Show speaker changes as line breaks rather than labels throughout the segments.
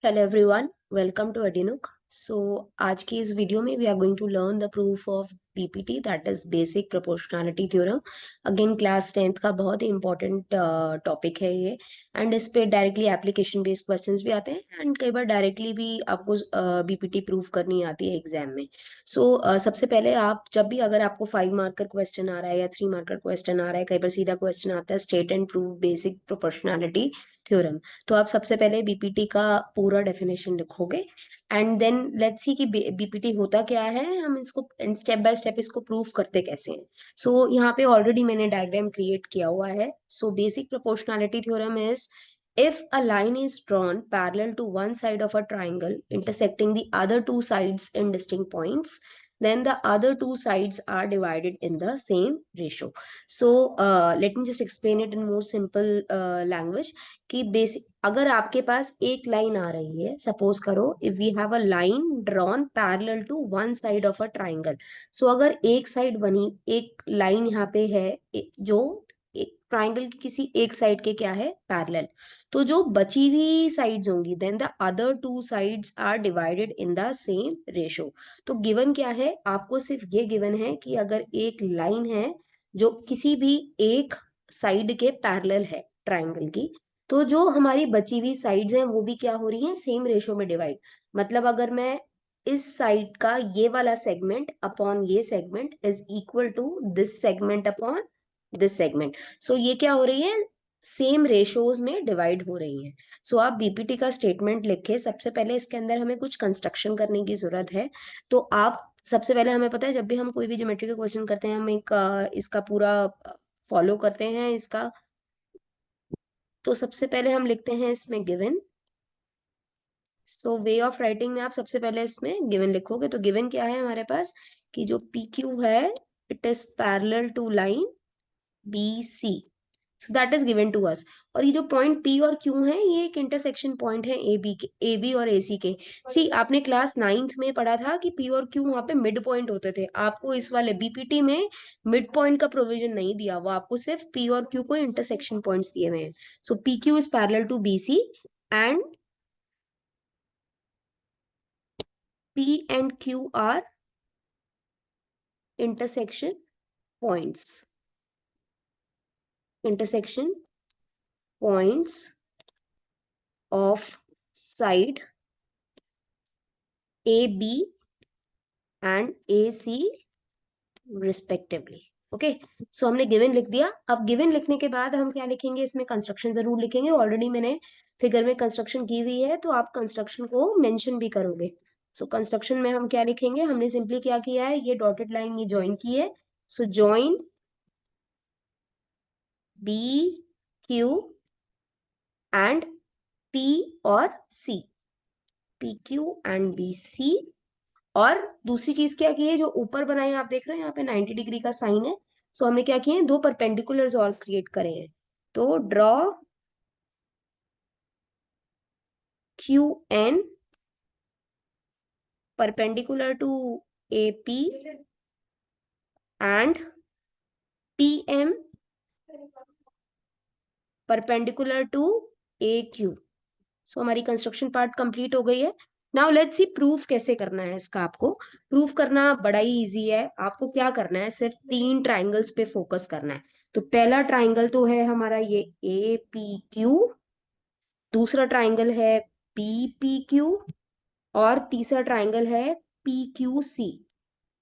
Hello everyone, welcome to एडिनुक। So आज की इस वीडियो में we are going to learn the proof of BPT, that is basic proportionality theorem. Again class 10th का बहुत ही इंपॉर्टेंट टॉपिक है ये। एंड इस पे डायरेक्टली एप्लीकेशन बेस्ड क्वेश्चंस भी आते हैं एंड कई बार डायरेक्टली भी आपको बीपीटी प्रूफ करनी आती है एग्जाम में। सो सबसे पहले आप जब भी अगर आपको 5 मार्क का क्वेश्चन आ रहा है या 3 मार्क का क्वेश्चन आ रहा है, कई बार सीधा क्वेश्चन आता है state and proof basic proportionality theorem, तो आप सबसे पहले बीपीटी का पूरा डेफिनेशन लिखोगे एंड देन लेट्स सी कि बीपीटी होता क्या है, हम इसको स्टेप बाय स्टेप इसको प्रूफ करते कैसे हैं। सो यहाँ पे ऑलरेडी मैंने डायग्राम क्रिएट किया हुआ है। So basic proportionality theorem is if a line is drawn parallel to one side of a triangle intersecting the other two sides in distinct points, then the other two sides are divided in the same ratio. So let me just explain it in more simple language कि basic अगर आपके पास एक line आ रही है, suppose करो if we have a line drawn parallel to one side of a triangle. So अगर एक side बनी, एक लाइन यहाँ पे है जो एक ट्राइंगल की किसी एक साइड के क्या है पैरेलल, तो जो बची हुई साइड्स होंगी then the other two sides are divided in the same ratio. तो गिवन क्या है, आपको सिर्फ ये गिवन है कि अगर एक लाइन है जो किसी भी एक साइड के पैरेलल है ट्राइंगल की, तो जो हमारी बची हुई साइड्स हैं वो भी क्या हो रही हैं, सेम रेशो में डिवाइड। मतलब अगर मैं इस साइड का ये वाला सेगमेंट अपॉन ये segment is equal to this segment upon this segment, so ये क्या हो रही है, सेम रेशोज में डिवाइड हो रही हैं। सो आप बीपीटी का स्टेटमेंट लिखे, सबसे पहले इसके अंदर हमें कुछ कंस्ट्रक्शन करने की जरूरत है। तो आप सबसे पहले, हमें पता है जब भी हम कोई भी ज्योमेट्री का क्वेश्चन करते हैं हम एक इसका पूरा फॉलो करते हैं इसका। तो सबसे पहले हम लिखते हैं इसमें given. So way of writing में आप सबसे पहले इसमें गिवन लिखोगे। तो गिवन क्या है हमारे पास कि जो पी क्यू है it is parallel to line B C, so that is given to us. और ये जो पॉइंट पी और क्यू है ये एक इंटरसेक्शन पॉइंट है ए बी के, ए बी और ए सी के। सी आपने क्लास 9th में पढ़ा था कि पी और क्यू वहां पे मिड पॉइंट होते थे। आपको इस वाले बीपीटी में मिड पॉइंट का प्रोविजन नहीं दिया हुआ, आपको सिर्फ पी और क्यू को इंटरसेक्शन पॉइंट्स दिए हुए हैं। So P Q is parallel to B C and P and Q are intersection points. Intersection points of side AB and AC respectively. Okay, so हमने गिवन लिख दिया। अब गिवन लिखने के बाद हम क्या लिखेंगे, इसमें कंस्ट्रक्शन जरूर लिखेंगे। ऑलरेडी मैंने फिगर में कंस्ट्रक्शन की हुई है, तो आप कंस्ट्रक्शन को मेंशन भी करोगे। सो कंस्ट्रक्शन में हम क्या लिखेंगे, हमने सिंपली क्या किया है, ये डॉटेड लाइन ये ज्वाइन की है। So join B Q and P और C, P Q and B C. और दूसरी चीज क्या की है, जो ऊपर बनाए आप देख रहे हैं यहाँ पे 90 डिग्री का साइन है। सो हमने क्या किए हैं, दो परपेंडिकुलर्स और क्रिएट करे हैं। तो draw Q N perpendicular to A P and P M perpendicular to A Q. So हमारी कंस्ट्रक्शन पार्ट कंप्लीट हो गई है। नाउ लेट्स सी प्रूफ कैसे करना है इसका। आपको प्रूफ करना बड़ा ही इजी है। आपको क्या करना है, सिर्फ 3 ट्राइंगल्स पे फोकस करना है। तो पहला ट्राइंगल तो है हमारा ये ए पी क्यू, दूसरा ट्राइंगल है पी पी क्यू, और तीसरा ट्राइंगल है पी क्यू सी,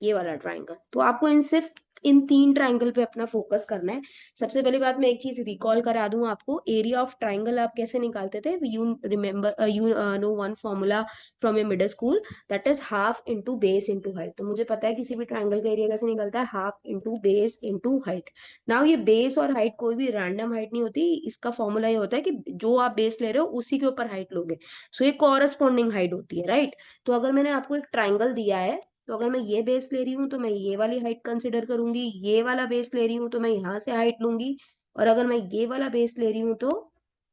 ये वाला ट्राइंगल। तो आपको इन सिर्फ इन 3 ट्राइंगल पे अपना फोकस करना है। सबसे पहली बात, मैं एक चीज रिकॉल करा दूं आपको, एरिया ऑफ ट्राइंगल आप कैसे निकालते थे। You remember, you know one formula from a middle school, that is half into base into height. तो मुझे पता है किसी भी ट्राइंगल का एरिया कैसे निकलता है, half into base into height. Now ये बेस और हाइट कोई भी रैंडम हाइट नहीं होती, इसका फॉर्मूला ये होता है कि जो आप बेस ले रहे हो उसी के ऊपर हाइट लोगे। सो ये कॉरस्पॉन्डिंग हाइट होती है, राइट। तो अगर मैंने आपको एक ट्राइंगल दिया है, तो अगर मैं ये बेस ले रही हूँ तो मैं ये वाली हाइट कंसिडर करूंगी, ये वाला बेस ले रही हूँ तो मैं यहाँ से हाइट लूंगी, और अगर मैं ये वाला बेस ले रही हूँ तो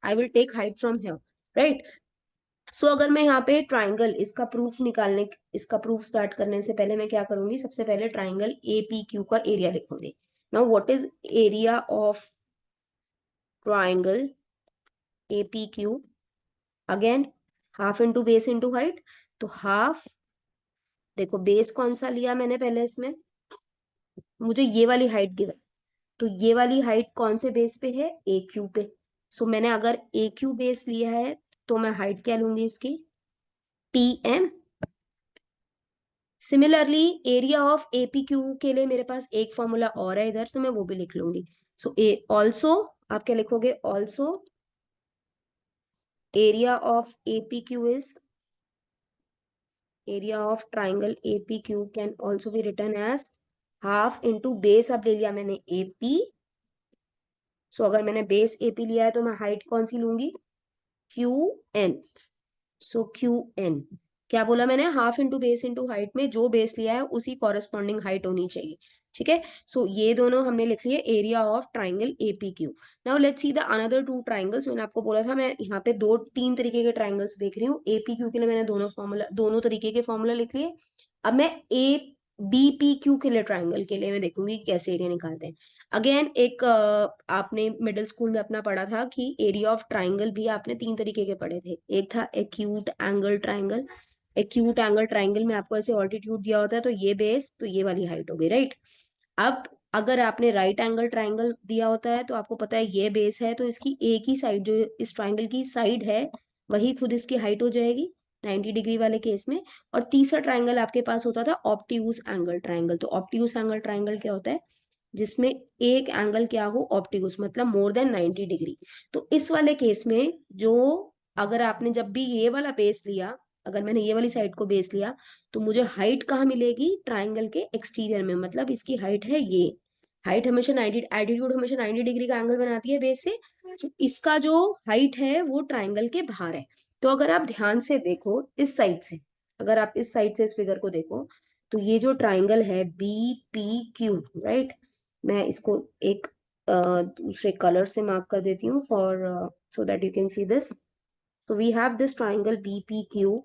I will take height from here, right. So अगर मैं यहाँ पे ट्राइंगल इसका प्रूफ निकालने, इसका प्रूफ स्टार्ट करने से पहले मैं क्या करूंगी, सबसे पहले ट्राइंगल ए पी क्यू का एरिया लिखूंगी। Now what is area of triangle A P Q? Again half into base into height, तो हाफ, देखो बेस कौन सा लिया मैंने पहले इसमें, मुझे ये वाली हाइट गिवन, तो ये वाली हाइट कौन से बेस पे है, ए क्यू पे। सो मैंने अगर ए क्यू बेस लिया है तो मैं हाइट क्या लूंगी इसकी, T M. Similarly area of APQ के लिए मेरे पास एक फॉर्मूला और है इधर, तो मैं वो भी लिख लूंगी। सो ए ऑल्सो, आप क्या लिखोगे, also area of APQ is, area of triangle APQ can also be written as half into base, अब ले लिया मैंने एपी। सो अगर मैंने बेस एपी लिया है तो मैं हाइट कौन सी लूंगी, क्यू एन। सो क्यू एन, क्या बोला मैंने, half into base into height में जो बेस लिया है उसी कॉरेस्पॉन्डिंग हाइट होनी चाहिए। ठीक है, सो ये दोनों हमने लिख लिए area of triangle एपीक्यू। Now let's see the another two triangles. मैंने आपको बोला था मैं यहाँ पे दो तीन तरीके के ट्राइंगल्स देख रही हूँ, एपीक्यू के लिए मैंने दोनों तरीके के फॉर्मूला लिख लिए। अब मैं ए बीपीक्यू के लिए ट्राइंगल के लिए मैं देखूंगी कि कैसे एरिया निकालते हैं। अगेन एक आपने मिडिल स्कूल में अपना पढ़ा था कि एरिया ऑफ ट्राइंगल भी आपने तीन तरीके के पढ़े थे, एक था acute angle triangle. Acute angle triangle में आपको ऐसे ऑल्टीट्यूड दिया होता है, तो ये बेस तो ये वाली हाइट हो गई, राइट। अब अगर आपने राइट एंगल ट्राइंगल दिया होता है तो आपको पता है ये बेस है, तो इसकी एक ही साइड, जो इस ट्राइंगल की साइड है वही खुद इसकी हाइट हो जाएगी 90 डिग्री वाले केस में। और तीसरा ट्राइंगल आपके पास होता था ऑप्टियूज एंगल ट्राइंगल। तो ऑप्टियूज एंगल ट्राइंगल क्या होता है, जिसमें एक एंगल क्या हो, ऑप्टिकस, मतलब मोर देन 90 डिग्री। तो इस वाले केस में जो, अगर आपने जब भी ये वाला बेस लिया, अगर मैंने ये वाली साइड को बेस लिया, तो मुझे हाइट कहाँ मिलेगी, ट्राइंगल के एक्सटीरियर में, मतलब इसकी हाइट है ये। हाइट हमेशा 90, एल्टीट्यूड हमेशा 90 डिग्री का एंगल बनाती है बेस से, तो इसका जो हाइट है वो ट्राइंगल के बाहर है। तो अगर आप ध्यान से देखो इस साइड से, अगर आप इस साइड से इस फिगर को देखो, तो ये जो ट्राइंगल है बी पी क्यू, राइट, मैं इसको एक दूसरे कलर से मार्क कर देती हूँ for, so that you can see this. तो we have this triangle B P Q.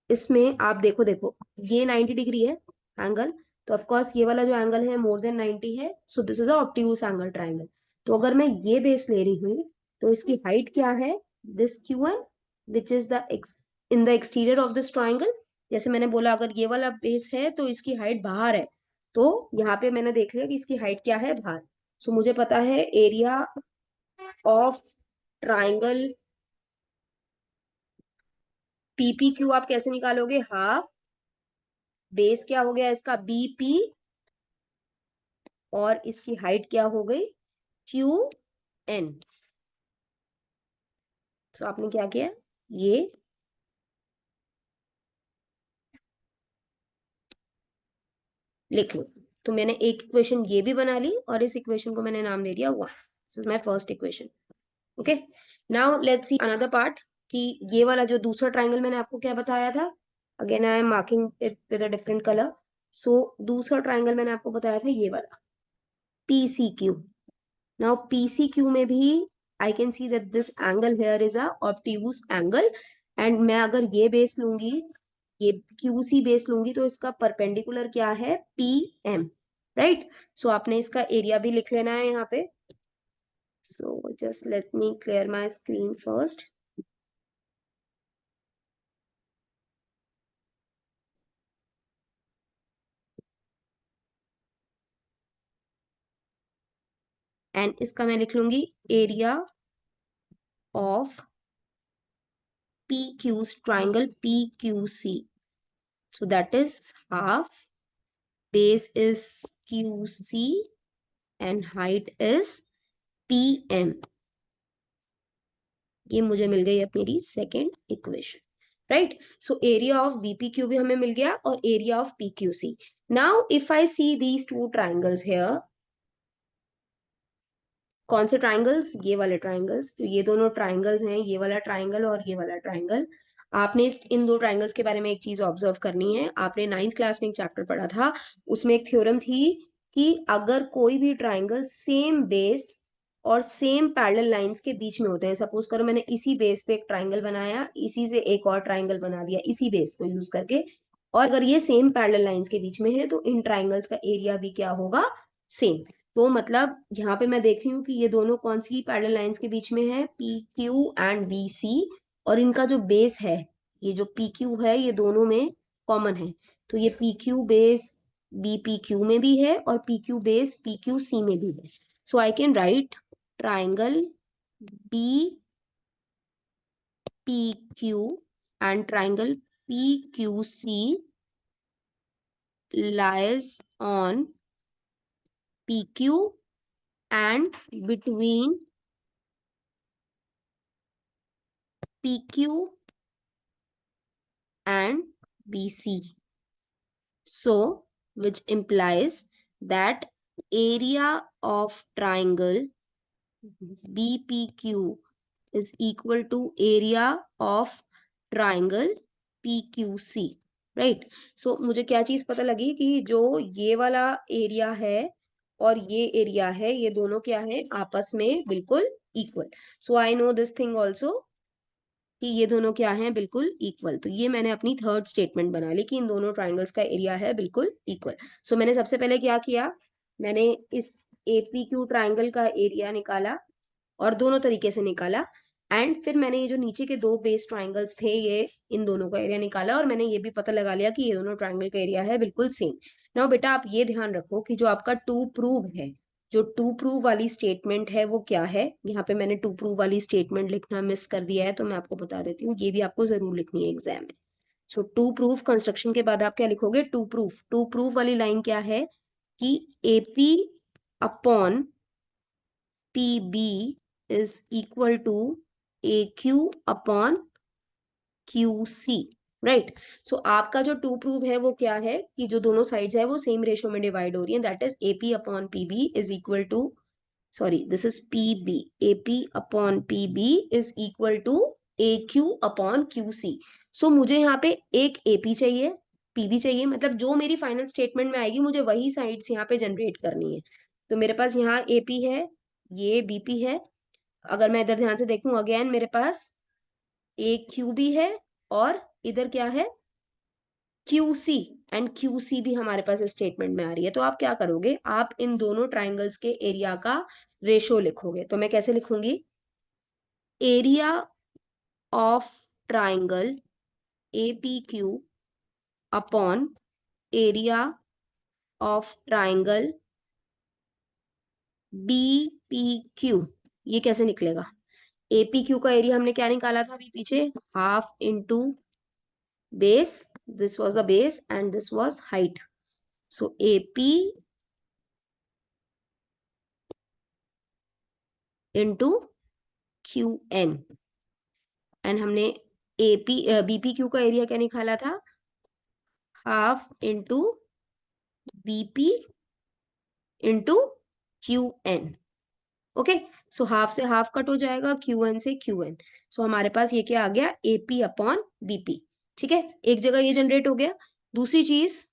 इसमें आप देखो, देखो ये 90 डिग्री है एंगल, तो ऑफ कोर्स ये वाला जो एंगल है मोर देन 90 है, सो this is a obtuse angle triangle. तो अगर मैं ये बेस ले रही हूँ तो इसकी हाइट क्या है, this Q N, which is the in the exterior of this triangle. जैसे मैंने बोला अगर ये वाला बेस है तो इसकी हाइट बाहर है, तो यहाँ पे मैंने देख लिया कि इसकी हाइट क्या है, बाहर। सो मुझे पता है area of triangle PP Q आप कैसे निकालोगे, हाफ बेस क्या हो गया इसका बीपी, और इसकी हाइट क्या हो गई, क्यू एन। सो आपने क्या किया, ये लिख लो। तो मैंने एक इक्वेशन ये भी बना ली और इस इक्वेशन को मैंने नाम दे दिया one. This is my first equation. Okay, now let's see another part, कि ये वाला जो दूसरा ट्राइंगल मैंने आपको क्या बताया था, again I am marking it with a different colour. So दूसरा ट्राइंगल मैंने आपको बताया था ये वाला PCQ। नाउ PCQ में भी I can see that this angle here is a obtuse angle, and मैं अगर ये बेस लूंगी, ये QC बेस लूंगी, तो इसका परपेंडिकुलर क्या है, PM, राइट। सो आपने इसका एरिया भी लिख लेना है यहाँ पे। So just let me clear my screen first. And इसका मैं लिख लूंगी area of PQ triangle PQC। So that is half, base is QC and height is PM। ये मुझे मिल गई अब मेरी second equation, right. So area of BPQ भी हमें मिल गया और area of PQC। Now if I see these two triangles here, कौन से ट्राइंगल्स, ये वाले ट्राइंगल्स, तो ये दोनों ट्राइंगल्स हैं, ये वाला ट्राइंगल और ये वाला ट्राइंगल। आपने इन दो ट्राइंगल्स के बारे में एक चीज ऑब्जर्व करनी है, आपने 9th क्लास में एक चैप्टर पढ़ा था, उसमें एक थ्योरम थी कि अगर कोई भी ट्राइंगल सेम बेस और सेम पैरेलल लाइंस के बीच में होते हैं, सपोज करो मैंने इसी बेस पे एक ट्राइंगल बनाया, इसी से एक और ट्राइंगल बना दिया इसी बेस को यूज करके, और अगर ये सेम पैरेलल लाइंस के बीच में है तो इन ट्राइंगल्स का एरिया भी क्या होगा, सेम। तो मतलब यहाँ पे मैं देख रही हूँ कि ये दोनों कौन सी पैरेलल लाइंस के बीच में है, PQ एंड BC, और इनका जो बेस है ये जो पी क्यू है ये दोनों में कॉमन है, तो ये P Q base B P Q में भी है और P Q base P Q C में भी है. So I can write triangle B P Q and triangle P Q C lies on PQ and between PQ and BC. So, which implies that area of triangle BPQ is equal to area of triangle PQC. Right. So मुझे क्या चीज पता लगी कि जो ये वाला area है और ये एरिया है ये दोनों क्या है आपस में बिल्कुल equal. So I know this thing also कि ये दोनों क्या हैं बिल्कुल इक्वल. तो ये मैंने अपनी थर्ड स्टेटमेंट बना ली कि इन दोनों ट्राइंगल्स का एरिया है बिल्कुल इक्वल. सो मैंने सबसे पहले क्या किया, मैंने इस एपीक्यू ट्राइंगल का एरिया निकाला और दोनों तरीके से निकाला. एंड फिर मैंने ये जो नीचे के दो बेस ट्राइंगल्स थे ये इन दोनों का एरिया निकाला और मैंने ये भी पता लगा लिया कि ये दोनों ट्राइंगल का एरिया है बिल्कुल सेम. नाउ बेटा आप ये ध्यान रखो कि जो आपका टू प्रूव है, जो टू प्रूव वाली स्टेटमेंट है वो क्या है. यहाँ पे मैंने टू प्रूव वाली स्टेटमेंट लिखना मिस कर दिया है तो मैं आपको बता देती हूँ, ये भी आपको जरूर लिखनी है एग्जाम में. सो टू प्रूफ कंस्ट्रक्शन के बाद आप क्या लिखोगे, टू प्रूफ वाली लाइन क्या है कि AP upon PB is equal to A Q upon Q C. Right. So आपका जो टू प्रूव है वो क्या है कि जो दोनों साइड्स है वो सेम रेशियो में डिवाइड हो रही है, that is AP upon PB is equal to, sorry this is PB, AP upon PB is equal to A Q upon Q C. So मुझे यहाँ पे एक एपी चाहिए, पीबी चाहिए, मतलब जो मेरी फाइनल स्टेटमेंट में आएगी मुझे वही साइड्स यहाँ पे जनरेट करनी है. तो मेरे पास यहाँ एपी है, ये बीपी है. अगर मैं इधर ध्यान से देखूं अगेन मेरे पास ए क्यू भी है और इधर क्या है Q C, and Q C भी हमारे पास स्टेटमेंट में आ रही है. तो आप क्या करोगे, आप इन दोनों ट्राइंगल्स के एरिया का रेशो लिखोगे. तो मैं कैसे लिखूंगी, area of triangle A P Q upon area of triangle B P Q. ये कैसे निकलेगा, एपी क्यू का एरिया हमने क्या निकाला था अभी पीछे, half into base, this was the base and this was height. So AP into QN and हमने AP BPQ का एरिया क्या निकाला था, half into BP into QN. Okay. So half से हाफ कट हो जाएगा, QN से QN. सो हमारे पास ये क्या आ गया, AP अपॉन BP. ठीक है, एक जगह ये जनरेट हो गया. दूसरी चीज,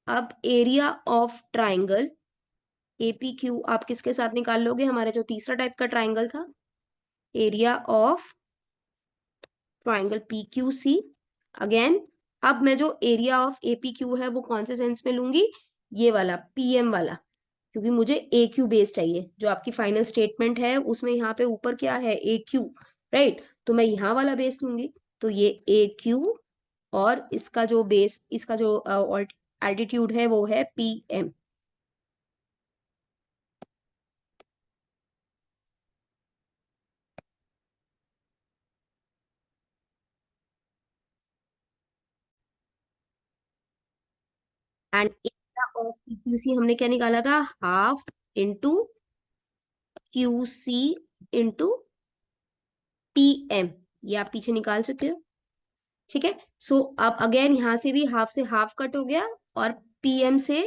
अब area of triangle AP Q आप किसके साथ निकाल लोगे, हमारा जो तीसरा टाइप का ट्राइंगल था, area of triangle P Q C. Again अब मैं जो एरिया ऑफ एपी क्यू है वो कौन से सेंस में लूंगी, ये वाला पीएम वाला, क्योंकि मुझे ए क्यू बेस चाहिए. जो आपकी फाइनल स्टेटमेंट है उसमें यहाँ पे ऊपर क्या है, ए क्यू. राइट. तो मैं यहाँ वाला बेस लूंगी. तो ये ए क्यू और इसका जो बेस, इसका जो एल्टीट्यूड है वो है P M. And area of PQC हमने क्या निकाला था, half into Q C into PM. ये आप पीछे निकाल सकते हो. ठीक है. सो अब अगेन यहां से भी हाफ से हाफ कट हो गया और पीएम से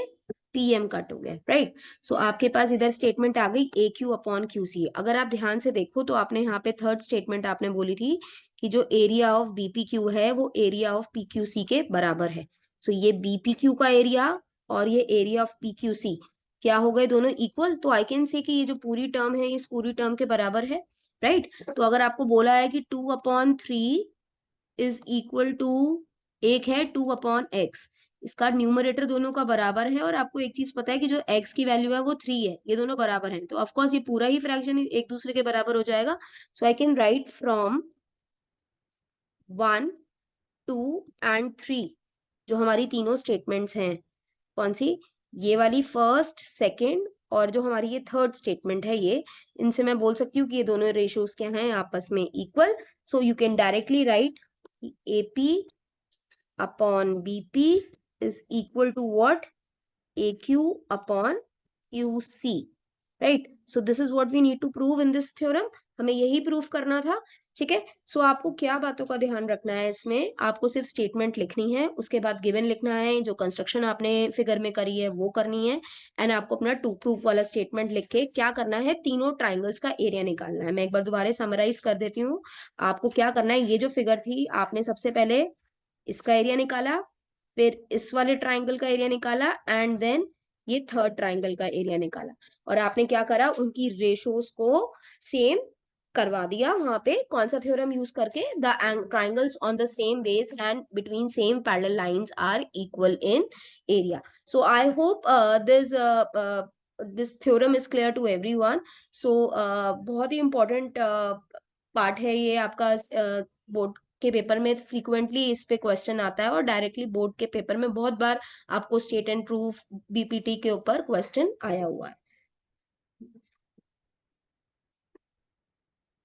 पीएम कट हो गया. राइट. सो आपके पास इधर स्टेटमेंट आ गई ए क्यू अपॉन क्यू सी. अगर आप ध्यान से देखो तो आपने यहाँ पे थर्ड स्टेटमेंट आपने बोली थी कि जो एरिया ऑफ बीपी क्यू है वो area of P Q C के बराबर है. सो ये बीपी क्यू का एरिया और ये area of P Q C क्या हो गए, दोनों इक्वल. तो आई कैन से कि ये जो पूरी टर्म है इस पूरी टर्म के बराबर है. राइट. तो अगर आपको बोला है कि 2/3 इज इक्वल टू, एक है 2/x, इसका न्यूमरेटर दोनों का बराबर है और आपको एक चीज पता है कि जो x की वैल्यू है वो 3 है, ये दोनों बराबर हैं, तो ऑफकोर्स ये पूरा ही फ्रैक्शन एक दूसरे के बराबर हो जाएगा. So I can write from 1 2 and 3 जो हमारी तीनों स्टेटमेंट्स हैं, कौन सी, ये वाली फर्स्ट, सेकंड और जो हमारी ये थर्ड स्टेटमेंट है, ये इनसे मैं बोल सकती हूँ कि ये दोनों रेशियोज क्या हैं, आपस में equal. So you can directly write AP upon BP is equal to what, AQ upon QC. Right. So this is what we need to prove in this theorem. हमें यही प्रूव करना था. ठीक है. सो आपको क्या बातों का ध्यान रखना है इसमें, आपको सिर्फ स्टेटमेंट लिखनी है, उसके बाद गिवन लिखना है, जो कंस्ट्रक्शन आपने फिगर में करी है वो करनी है, एंड आपको अपना टू प्रूफ वाला स्टेटमेंट लिख के क्या करना है, तीनों ट्राइंगल्स का एरिया निकालना है. मैं एक बार दोबारा समराइज कर देती हूँ. आपको क्या करना है, ये जो फिगर थी आपने सबसे पहले इसका एरिया निकाला, फिर इस वाले ट्राइंगल का एरिया निकाला, एंड देन ये थर्ड ट्राइंगल का एरिया निकाला. और आपने क्या करा, उनकी रेशोज को सेम करवा दिया. वहां पे कौन सा थ्योरम यूज करके, the triangles on the same base and between same parallel lines are equal in area. So I hope this theorem is clear to everyone. So बहुत ही इंपॉर्टेंट पार्ट है ये आपका. बोर्ड के पेपर में frequently इस पे क्वेश्चन आता है, और डायरेक्टली बोर्ड के पेपर में बहुत बार आपको स्टेट एंड प्रूफ BPT के ऊपर क्वेश्चन आया हुआ है.